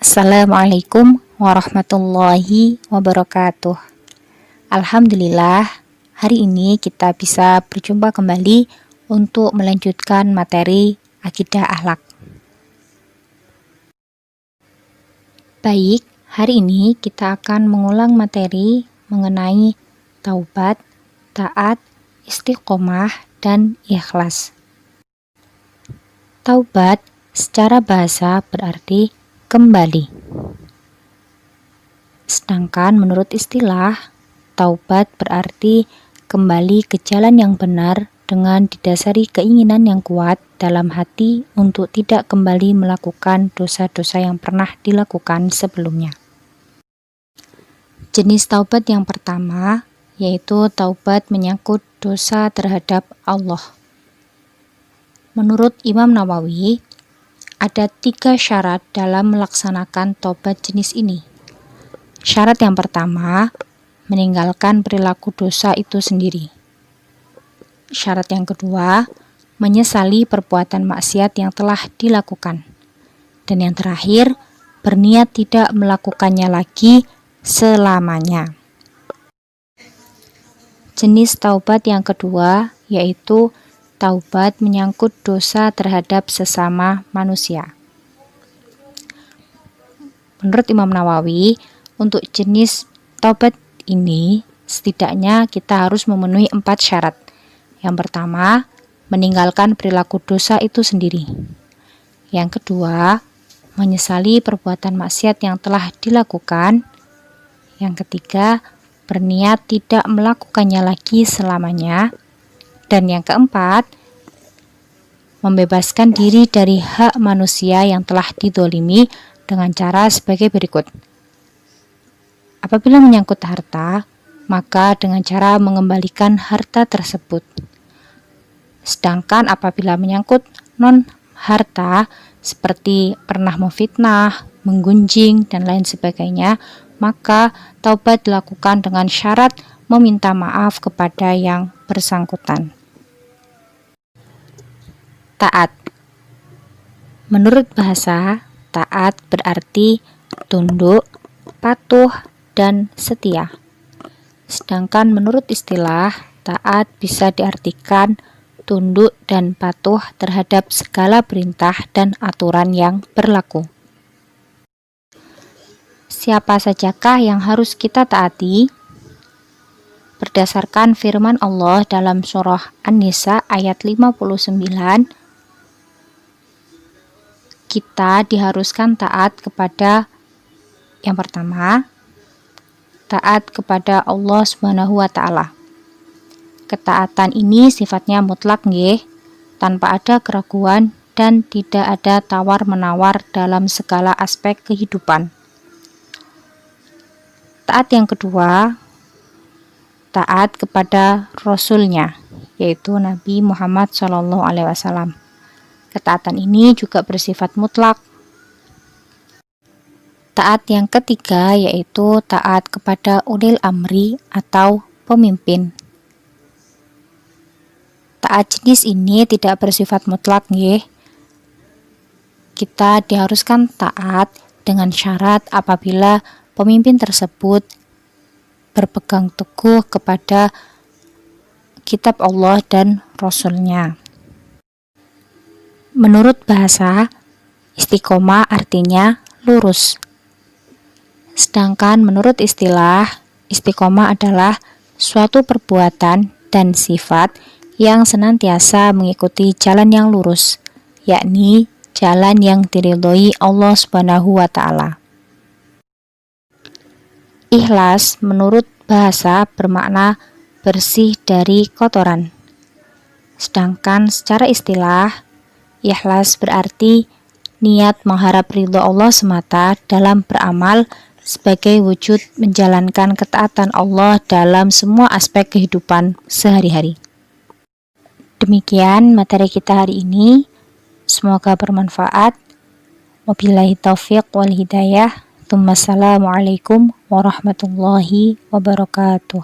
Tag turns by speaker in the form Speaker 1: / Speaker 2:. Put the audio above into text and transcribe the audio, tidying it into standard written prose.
Speaker 1: Assalamualaikum warahmatullahi wabarakatuh. Alhamdulillah, hari ini kita bisa berjumpa kembali untuk melanjutkan materi akidah akhlak. Baik, hari ini kita akan mengulang materi mengenai taubat, taat, istiqomah, dan ikhlas. Taubat secara bahasa berarti kembali. Sedangkan menurut istilah, taubat berarti kembali ke jalan yang benar dengan didasari keinginan yang kuat dalam hati untuk tidak kembali melakukan dosa-dosa yang pernah dilakukan sebelumnya. Jenis taubat yang pertama yaitu taubat menyangkut dosa terhadap Allah. Menurut Imam Nawawi, ada 3 syarat dalam melaksanakan taubat jenis ini. Syarat yang pertama, meninggalkan perilaku dosa itu sendiri. Syarat yang kedua, menyesali perbuatan maksiat yang telah dilakukan. Dan yang terakhir, berniat tidak melakukannya lagi selamanya. Jenis taubat yang kedua yaitu taubat menyangkut dosa terhadap sesama manusia. Menurut Imam Nawawi, untuk jenis taubat ini setidaknya kita harus memenuhi 4 syarat. Yang pertama, meninggalkan perilaku dosa itu sendiri. Yang kedua, menyesali perbuatan maksiat yang telah dilakukan. Yang ketiga, berniat tidak melakukannya lagi selamanya. Dan yang keempat, membebaskan diri dari hak manusia yang telah didolimi dengan cara sebagai berikut. Apabila menyangkut harta, maka dengan cara mengembalikan harta tersebut. Sedangkan apabila menyangkut non-harta, seperti pernah memfitnah, menggunjing, dan lain sebagainya, maka taubat dilakukan dengan syarat meminta maaf kepada yang bersangkutan. Taat. Menurut bahasa, taat berarti tunduk, patuh, dan setia. Sedangkan menurut istilah, taat bisa diartikan tunduk dan patuh terhadap segala perintah dan aturan yang berlaku. Siapa sajakah yang harus kita taati? Berdasarkan firman Allah dalam surah An-Nisa ayat 59, kita diharuskan taat kepada yang pertama, taat kepada Allah Subhanahu wa taala. Ketaatan ini sifatnya mutlak nggih, tanpa ada keraguan dan tidak ada tawar-menawar dalam segala aspek kehidupan. Taat yang kedua, taat kepada Rasul-Nya, yaitu Nabi Muhammad SAW. Ketaatan ini juga bersifat mutlak. Taat yang ketiga yaitu taat kepada ulil amri atau pemimpin. Taat jenis ini tidak bersifat mutlak nggih. Kita diharuskan taat dengan syarat apabila pemimpin tersebut berpegang teguh kepada kitab Allah dan Rasul-Nya. Menurut bahasa, istiqomah artinya lurus. Sedangkan menurut istilah, istiqomah adalah suatu perbuatan dan sifat yang senantiasa mengikuti jalan yang lurus, yakni jalan yang diridhoi Allah Subhanahu wa taala. Ikhlas menurut bahasa bermakna bersih dari kotoran. Sedangkan secara istilah, ikhlas berarti niat mengharap ridho Allah semata dalam beramal sebagai wujud menjalankan ketaatan Allah dalam semua aspek kehidupan sehari-hari. Demikian materi kita hari ini. Semoga bermanfaat. Wabillahi taufiq wal hidayah. Assalamualaikum warahmatullahi wabarakatuh.